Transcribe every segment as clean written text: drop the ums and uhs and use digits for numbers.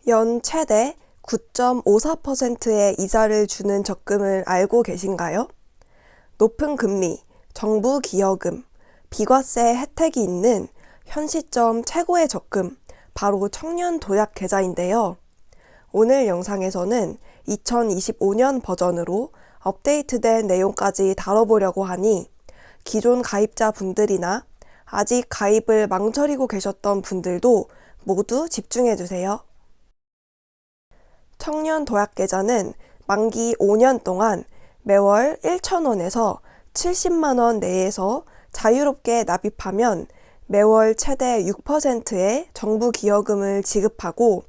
연 최대 9.54%의 이자를 주는 적금을 알고 계신가요? 높은 금리, 정부 기여금, 비과세 혜택이 있는 현 시점 최고의 적금, 바로 청년 도약 계좌인데요. 오늘 영상에서는 2025년 버전으로 업데이트된 내용까지 다뤄보려고 하니 기존 가입자 분들이나 아직 가입을 망설이고 계셨던 분들도 모두 집중해주세요. 청년 도약 계좌는 만기 5년 동안 매월 1,000원에서 70만 원 내에서 자유롭게 납입하면 매월 최대 6%의 정부 기여금을 지급하고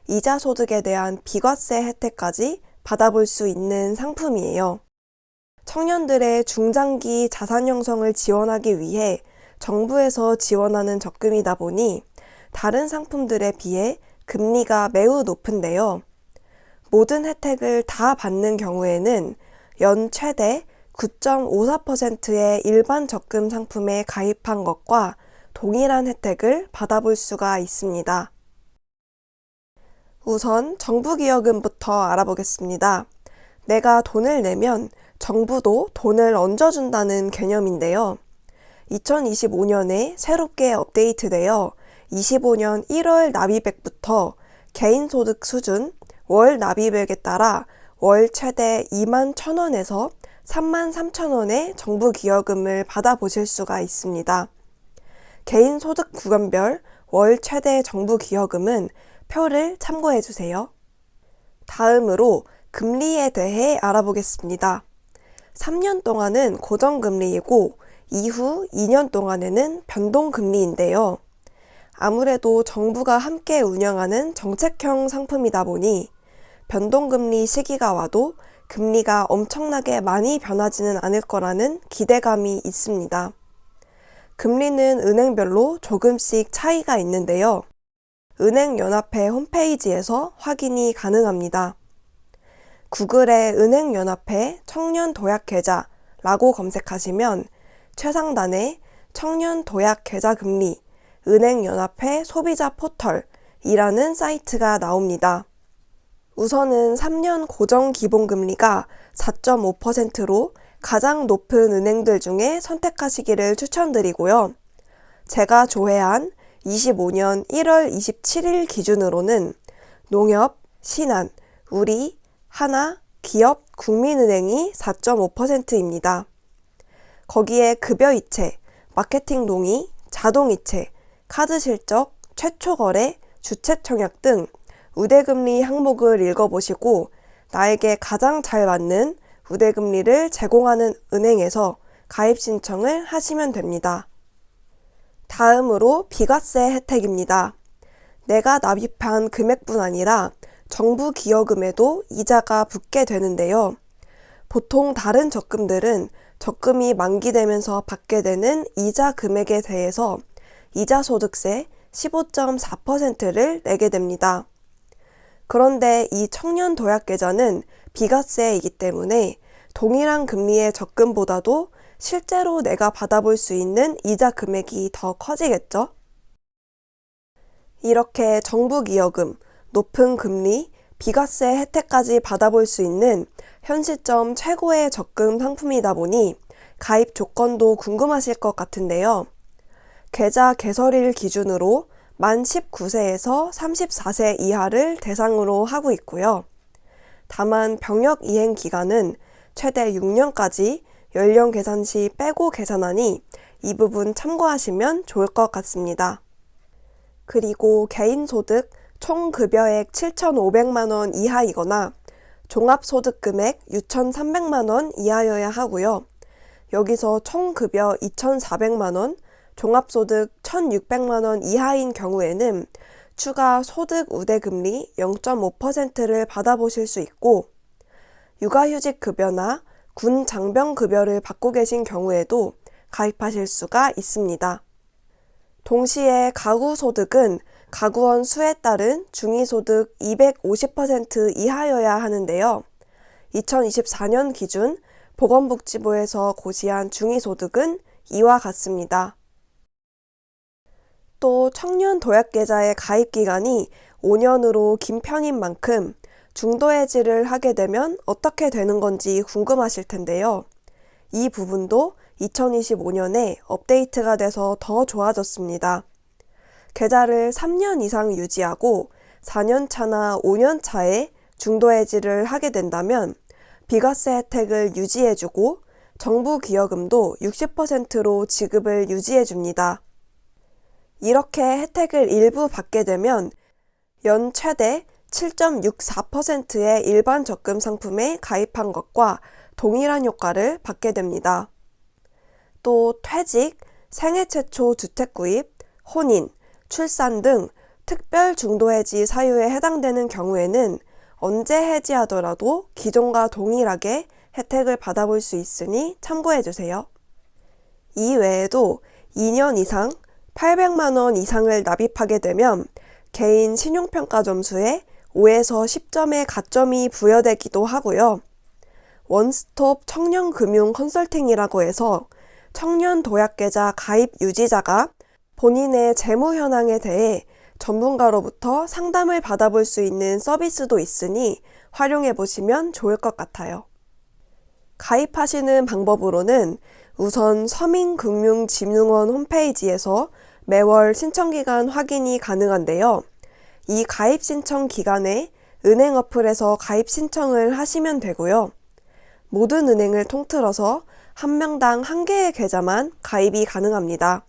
이자 소득에 대한 비과세 혜택까지 받아볼 수 있는 상품이에요. 청년들의 중장기 자산 형성을 지원하기 위해 정부에서 지원하는 적금이다 보니 다른 상품들에 비해 금리가 매우 높은데요. 모든 혜택을 다 받는 경우에는 연 최대 9.54%의 일반 적금 상품에 가입한 것과 동일한 혜택을 받아볼 수가 있습니다. 우선 정부기여금부터 알아보겠습니다. 내가 돈을 내면 정부도 돈을 얹어준다는 개념인데요. 2025년에 새롭게 업데이트되어 25년 1월 납입액부터 개인소득 수준, 월 납입액에 따라 월 최대 2만 1,000원에서 3만 3,000원의 정부 기여금을 받아보실 수가 있습니다. 개인 소득 구간별 월 최대 정부 기여금은 표를 참고해 주세요. 다음으로 금리에 대해 알아보겠습니다. 3년 동안은 고정금리이고 이후 2년 동안에는 변동금리인데요. 아무래도 정부가 함께 운영하는 정책형 상품이다 보니 변동금리 시기가 와도 금리가 엄청나게 많이 변하지는 않을 거라는 기대감이 있습니다. 금리는 은행별로 조금씩 차이가 있는데요. 은행연합회 홈페이지에서 확인이 가능합니다. 구글에 은행연합회 청년도약계좌라고 검색하시면 최상단에 청년도약계좌금리 은행연합회 소비자 포털이라는 사이트가 나옵니다. 우선은 3년 고정 기본금리가 4.5%로 가장 높은 은행들 중에 선택하시기를 추천드리고요. 제가 조회한 25년 1월 27일 기준으로는 농협, 신한, 우리, 하나, 기업, 국민은행이 4.5%입니다. 거기에 급여이체, 마케팅 동의, 자동이체, 카드 실적, 최초 거래, 주체 청약 등 우대금리 항목을 읽어보시고 나에게 가장 잘 맞는 우대금리를 제공하는 은행에서 가입 신청을 하시면 됩니다. 다음으로 비과세 혜택입니다. 내가 납입한 금액뿐 아니라 정부 기여금에도 이자가 붙게 되는데요. 보통 다른 적금들은 적금이 만기되면서 받게 되는 이자 금액에 대해서 이자소득세 15.4%를 내게 됩니다. 그런데 이 청년도약계좌는 비과세이기 때문에 동일한 금리의 적금보다도 실제로 내가 받아볼 수 있는 이자 금액이 더 커지겠죠? 이렇게 정부기여금, 높은 금리, 비과세 혜택까지 받아볼 수 있는 현 시점 최고의 적금 상품이다 보니 가입 조건도 궁금하실 것 같은데요. 계좌 개설일 기준으로 만 19세에서 34세 이하를 대상으로 하고 있고요. 다만 병역 이행 기간은 최대 6년까지 연령 계산 시 빼고 계산하니 이 부분 참고하시면 좋을 것 같습니다. 그리고 개인소득 총급여액 7,500만 원 이하이거나 종합소득금액 6,300만 원 이하여야 하고요. 여기서 총급여 2,400만 원, 종합소득 1,600만 원 이하인 경우에는 추가 소득 우대금리 0.5%를 받아보실 수 있고 육아휴직급여나 군 장병급여를 받고 계신 경우에도 가입하실 수가 있습니다. 동시에 가구소득은 가구원 수에 따른 중위소득 250% 이하여야 하는데요. 2024년 기준 보건복지부에서 고시한 중위소득은 이와 같습니다. 또 청년 도약계좌의 가입 기간이 5년으로 긴 편인 만큼 중도 해지를 하게 되면 어떻게 되는 건지 궁금하실 텐데요. 이 부분도 2025년에 업데이트가 돼서 더 좋아졌습니다. 계좌를 3년 이상 유지하고 4년 차나 5년 차에 중도 해지를 하게 된다면 비과세 혜택을 유지해주고 정부 기여금도 60%로 지급을 유지해줍니다. 이렇게 혜택을 일부 받게 되면 연 최대 7.64%의 일반 적금 상품에 가입한 것과 동일한 효과를 받게 됩니다. 또 퇴직, 생애 최초 주택 구입, 혼인, 출산 등 특별 중도 해지 사유에 해당되는 경우에는 언제 해지하더라도 기존과 동일하게 혜택을 받아볼 수 있으니 참고해주세요. 이 외에도 2년 이상 800만 원 이상을 납입하게 되면 개인 신용평가 점수에 5에서 10점의 가점이 부여되기도 하고요. 원스톱 청년금융 컨설팅이라고 해서 청년 도약계좌 가입 유지자가 본인의 재무 현황에 대해 전문가로부터 상담을 받아볼 수 있는 서비스도 있으니 활용해 보시면 좋을 것 같아요. 가입하시는 방법으로는 우선 서민금융진흥원 홈페이지에서 매월 신청기간 확인이 가능한데요. 이 가입 신청 기간에 은행 어플에서 가입 신청을 하시면 되고요. 모든 은행을 통틀어서 한 명당 한 개의 계좌만 가입이 가능합니다.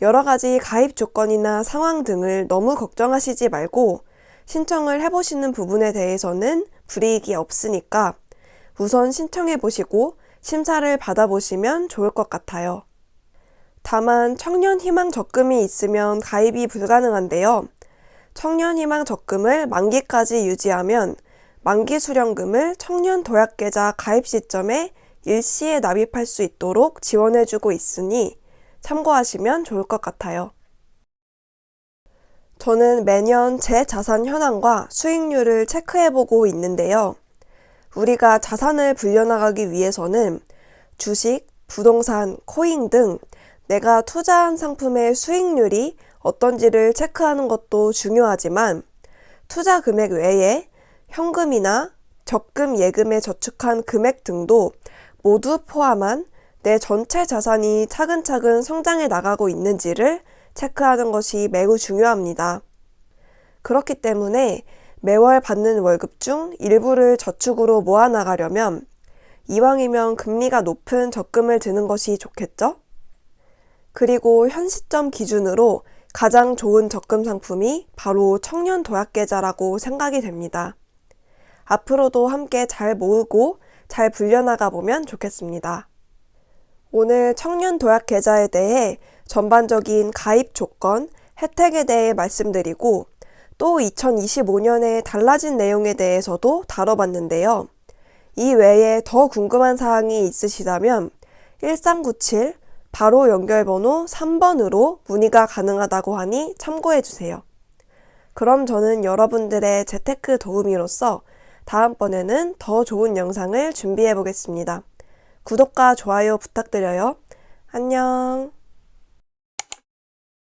여러 가지 가입 조건이나 상황 등을 너무 걱정하시지 말고 신청을 해보시는 부분에 대해서는 불이익이 없으니까 우선 신청해 보시고 심사를 받아보시면 좋을 것 같아요. 다만 청년희망 적금이 있으면 가입이 불가능한데요. 청년희망 적금을 만기까지 유지하면 만기 수령금을 청년도약계좌 가입 시점에 일시에 납입할 수 있도록 지원해주고 있으니 참고하시면 좋을 것 같아요. 저는 매년 제 자산 현황과 수익률을 체크해보고 있는데요. 우리가 자산을 불려나가기 위해서는 주식, 부동산, 코인 등 내가 투자한 상품의 수익률이 어떤지를 체크하는 것도 중요하지만 투자 금액 외에 현금이나 적금 예금에 저축한 금액 등도 모두 포함한 내 전체 자산이 차근차근 성장해 나가고 있는지를 체크하는 것이 매우 중요합니다. 그렇기 때문에 매월 받는 월급 중 일부를 저축으로 모아나가려면 이왕이면 금리가 높은 적금을 드는 것이 좋겠죠? 그리고 현 시점 기준으로 가장 좋은 적금 상품이 바로 청년도약계좌라고 생각이 됩니다. 앞으로도 함께 잘 모으고 잘 불려나가 보면 좋겠습니다. 오늘 청년도약계좌에 대해 전반적인 가입 조건, 혜택에 대해 말씀드리고 또 2025년에 달라진 내용에 대해서도 다뤄봤는데요. 이 외에 더 궁금한 사항이 있으시다면 1397 바로 연결번호 3번으로 문의가 가능하다고 하니 참고해주세요. 그럼 저는 여러분들의 재테크 도우미로서 다음번에는 더 좋은 영상을 준비해 보겠습니다. 구독과 좋아요 부탁드려요. 안녕.